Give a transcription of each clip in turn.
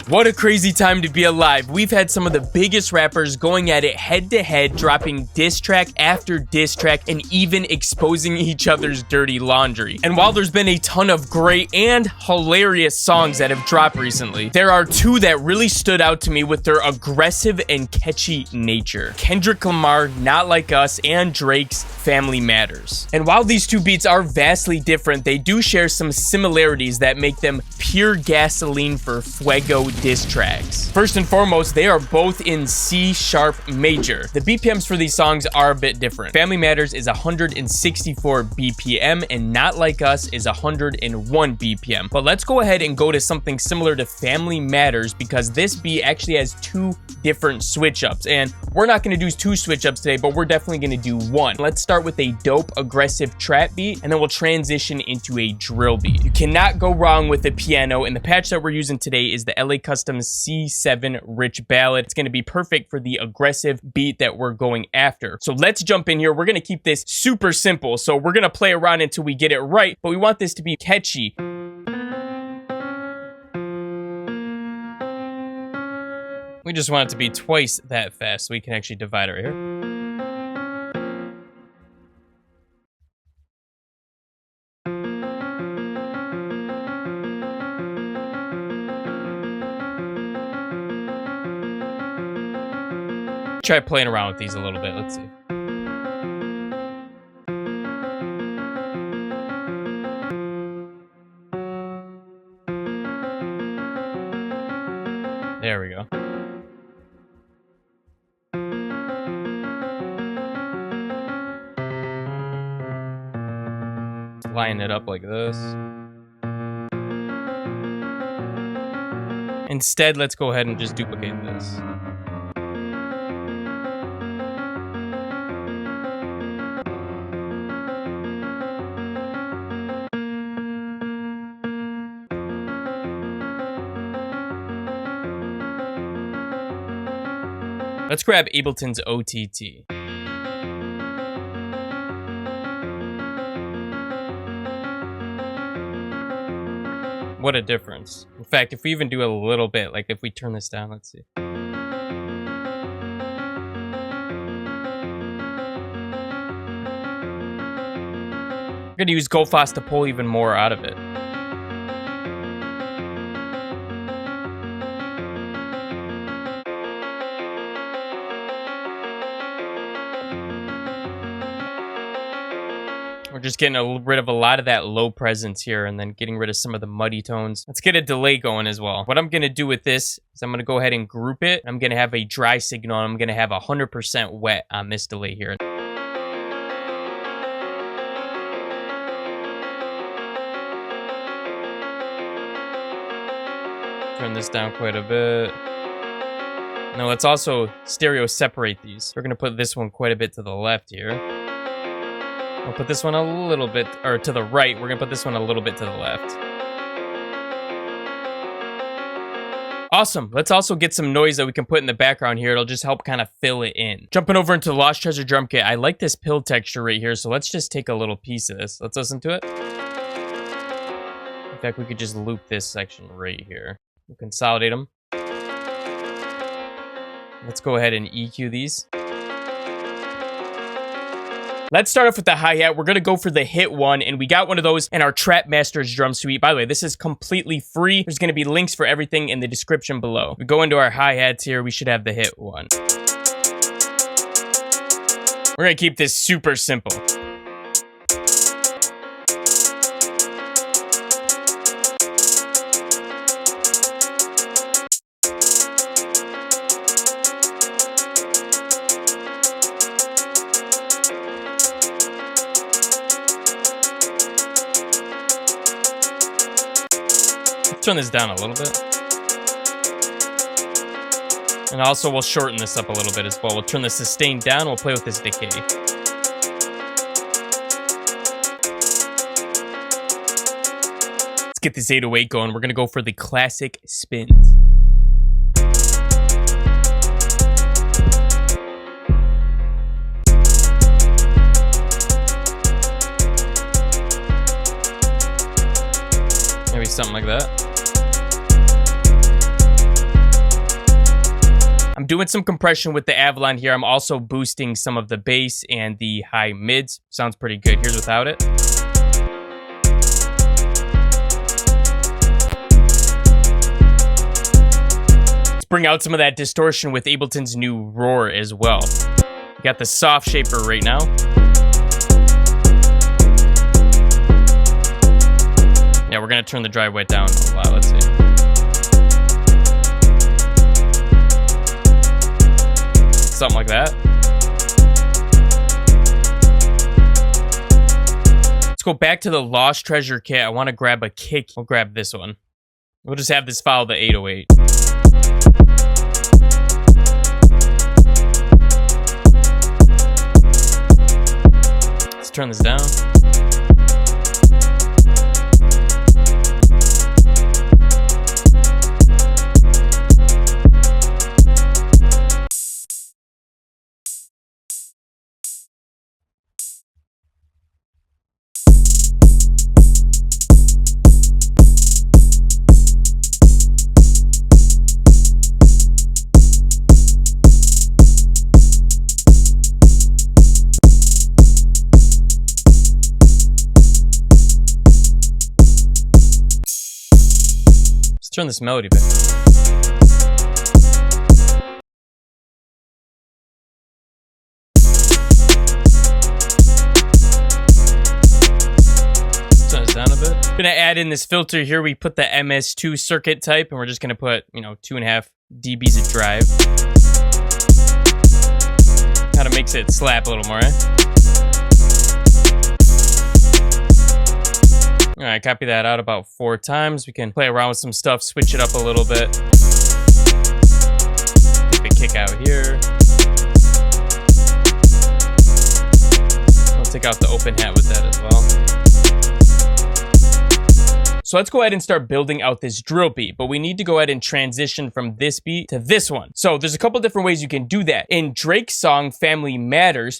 What a crazy time to be alive. We've had some of the biggest rappers going at it head to head, dropping diss track after diss track, and even exposing each other's dirty laundry. And while there's been a ton of great and hilarious songs that have dropped recently, there are two that really stood out to me with their aggressive and catchy nature. Kendrick Lamar, Not Like Us, and Drake's Family Matters. And while these two beats are vastly different, they do share some similarities that make them pure gasoline for Fuego diss tracks. First and foremost, they are both in C sharp major. The BPMs for these songs are a bit different. Family Matters is 164 BPM and Not Like Us is 101 BPM. But let's go ahead and go to something similar to Family Matters because this beat actually has two different switch ups, and we're not going to do two switch ups today, but we're definitely going to do one. Let's start with a dope aggressive trap beat, and then we'll transition into a drill beat. You cannot go wrong with the piano, and the patch that we're using today is the LA Custom C7 Rich Ballad. It's going to be perfect for the aggressive beat that we're going after. So let's jump in here. We're going to keep this super simple. So we're going to play around until we get it right, but we want this to be catchy. We just want it to be twice that fast so we can actually divide right here. Try playing around with these a little bit. Let's see. There we go. Line it up like this. Instead, let's go ahead and just duplicate this. Let's grab Ableton's OTT. What a difference. In fact, if we even do a little bit, like if we turn this down, let's see. I'm gonna use GoFast to pull even more out of it. We're just getting rid of a lot of that low presence here and then getting rid of some of the muddy tones. Let's get a delay going as well. What I'm going to do with this is I'm going to go ahead and group it. I'm going to have a dry signal. I'm going to have 100% wet on this delay here. Turn this down quite a bit. Now let's also stereo separate these. We're going to put this one quite a bit to the left here. We'll put this one a little bit, or to the right. We're gonna put this one a little bit to the left. Awesome. Let's also get some noise that we can put in the background here. It'll just help kind of fill it in. Jumping over into the Lost Treasure drum kit. I like this pill texture right here, so let's just take a little piece of this. Let's listen to it. In fact, we could just loop this section right here. We'll consolidate them. Let's go ahead and EQ these. Let's start off with the hi-hat. We're going to go for the hit one, and we got one of those in our Trap Masters drum suite. By the way, this is completely free. There's going to be links for everything in the description below. We go into our hi-hats here. We should have the hit one. We're going to keep this super simple. Turn this down a little bit. And also we'll shorten this up a little bit as well. We'll turn the sustain down. We'll play with this decay. Let's get this 808 going. We're going to go for the classic spins. Maybe something like that. I'm doing some compression with the Avalon here. I'm also boosting some of the bass and the high mids. Sounds pretty good. Here's without it. Let's bring out some of that distortion with Ableton's new Roar as well. We got the soft shaper right now. Yeah, we're gonna turn the dry wet down a lot. Let's see. Something like that. Let's go back to the Lost Treasure kit. I want to grab a kick. We'll grab this one. We'll just have this follow the 808. Let's turn this down. Turn this melody back. Turn this down a bit. I'm gonna add in this filter here. We put the MS2 circuit type, and we're just gonna put, 2.5 dBs of drive. Kind of makes it slap a little more, eh? All right, copy that out about 4 times. We can play around with some stuff, switch it up a little bit. Keep the kick out here. I'll take out the open hat with that as well. So let's go ahead and start building out this drill beat, but we need to go ahead and transition from this beat to this one. So there's a couple different ways you can do that. In Drake's song, Family Matters,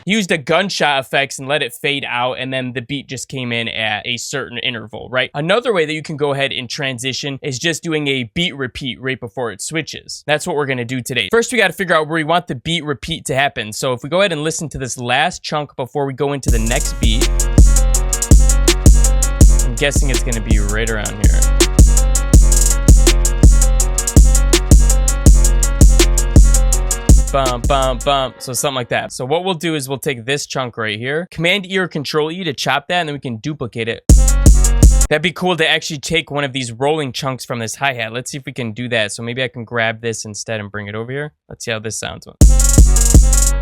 used the gunshot effects and let it fade out, and then the beat just came in at a certain interval, right? Another way that you can go ahead and transition is just doing a beat repeat right before it switches. That's what we're gonna do today. First, we gotta figure out where we want the beat repeat to happen. So if we go ahead and listen to this last chunk before we go into the next beat, I'm guessing it's gonna be right around here. Bump, bump, bump. So something like that. So what we'll do is we'll take this chunk right here, Command E or Control E to chop that, and then we can duplicate it. That'd be cool to actually take one of these rolling chunks from this hi-hat. Let's see if we can do that. So maybe I can grab this instead and bring it over here. Let's see how this sounds.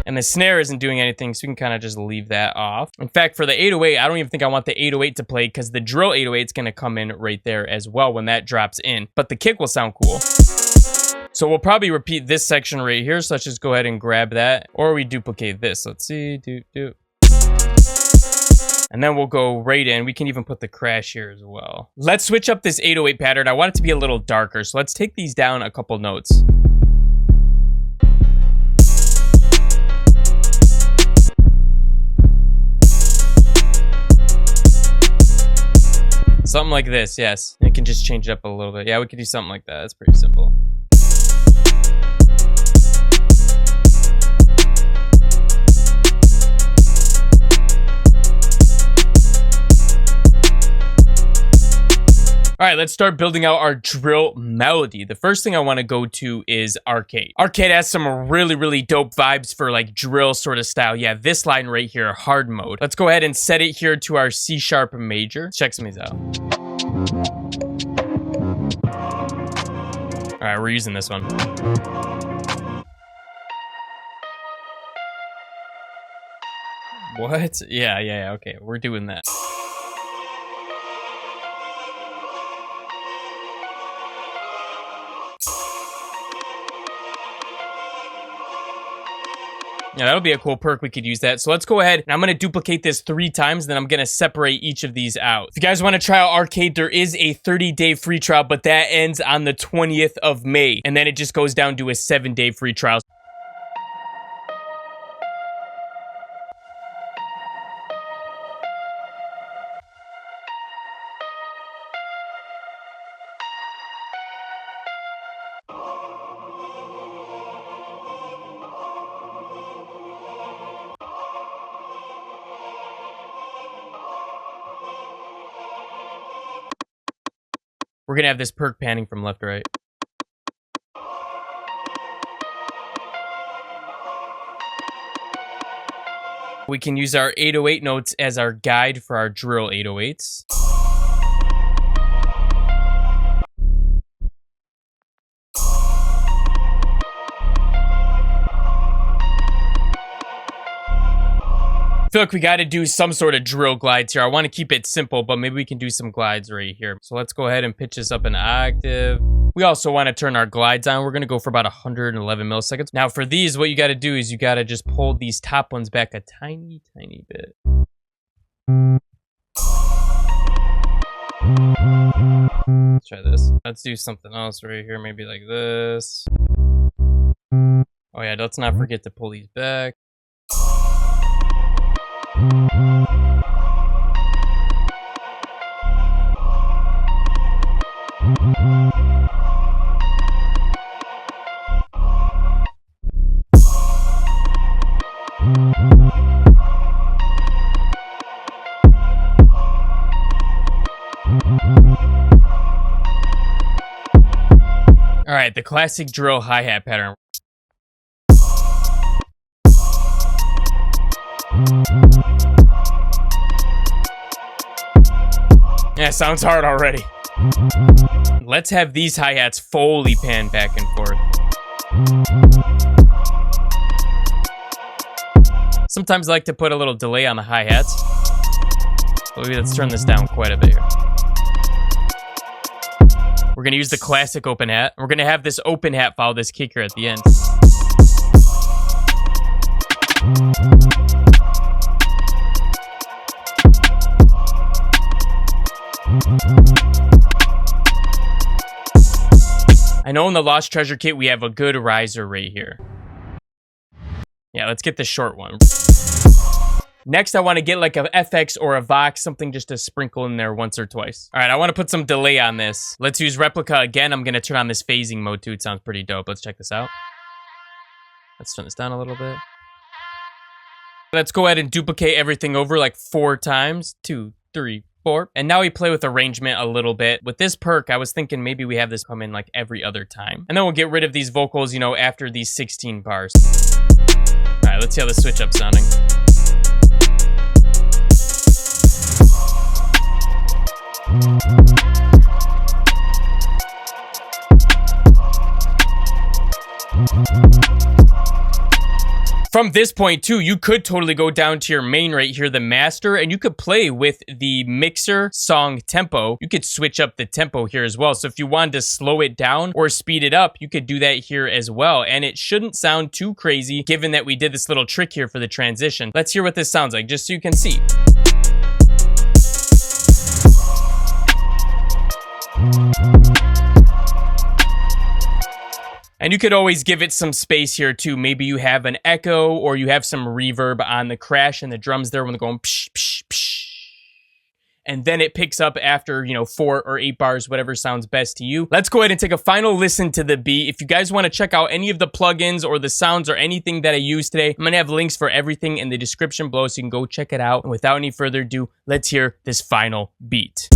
And the snare isn't doing anything, so we can kind of just leave that off. In fact, for the 808, I don't even think I want the 808 to play because the drill 808 is going to come in right there as well when that drops in. But the kick will sound cool. So we'll probably repeat this section right here. So let's just go ahead and grab that. Or we duplicate this. Let's see. And then we'll go right in. We can even put the crash here as well. Let's switch up this 808 pattern. I want it to be a little darker. So let's take these down a couple notes. Something like this, yes. I can just change it up a little bit. Yeah, we could do something like that. That's pretty simple. All right, let's start building out our drill melody. The first thing I want to go to is Arcade. Arcade has some really, really dope vibes for like drill sort of style. Yeah, this line right here, hard mode. Let's go ahead and set it here to our C sharp major. Let's check some of these out. All right, we're using this one. What? Yeah, okay, we're doing that. Yeah, that'll be a cool perk. We could use that. So let's go ahead and I'm going to duplicate this 3 times. Then I'm going to separate each of these out. If you guys want to try out Arcade, there is a 30-day free trial, but that ends on the 20th of May. And then it just goes down to a 7-day free trial. we're gonna have this perk panning from left to right. We can use our 808 notes as our guide for our drill 808s. I feel like we got to do some sort of drill glides here. I want to keep it simple, but maybe we can do some glides right here. So let's go ahead and pitch this up an octave. We also want to turn our glides on. We're going to go for about 111 milliseconds. Now for these, what you got to do is you got to just pull these top ones back a tiny, tiny bit. Let's try this. Let's do something else right here. Maybe like this. Oh yeah, let's not forget to pull these back. All right, the classic drill hi-hat pattern. Yeah, sounds hard already. Let's have these hi-hats fully pan back and forth. Sometimes I like to put a little delay on the hi-hats. So maybe let's turn this down quite a bit here. We're gonna use the classic open hat. We're gonna have this open hat follow this kicker at the end. I know in the Lost Treasure kit we have a good riser right here. Yeah, let's get the short one. Next, I want to get like a FX or a Vox, something just to sprinkle in there once or twice. All right, I want to put some delay on this. Let's use Replica again. I'm going to turn on this phasing mode too. It sounds pretty dope. Let's check this out. Let's turn this down a little bit. Let's go ahead and duplicate everything over like 4 times. 2, 3, 4. And now we play with arrangement a little bit. With this perk, I was thinking maybe we have this come in like every other time. And then we'll get rid of these vocals, you know, after these 16 bars. All right, let's see how the switch up's sounding. From this point too, you could totally go down to your main right here, the master, and you could play with the mixer song tempo. You could switch up the tempo here as well. So if you wanted to slow it down or speed it up, you could do that here as well. And it shouldn't sound too crazy given that we did this little trick here for the transition. Let's hear what this sounds like just so you can see. And you could always give it some space here too. Maybe you have an echo or you have some reverb on the crash and the drums there when they're going psh, psh, psh. And then it picks up after, you know, 4 or 8 bars, whatever sounds best to you. Let's go ahead and take a final listen to the beat. If you guys want to check out any of the plugins or the sounds or anything that I used today, I'm going to have links for everything in the description below so you can go check it out. And without any further ado, let's hear this final beat.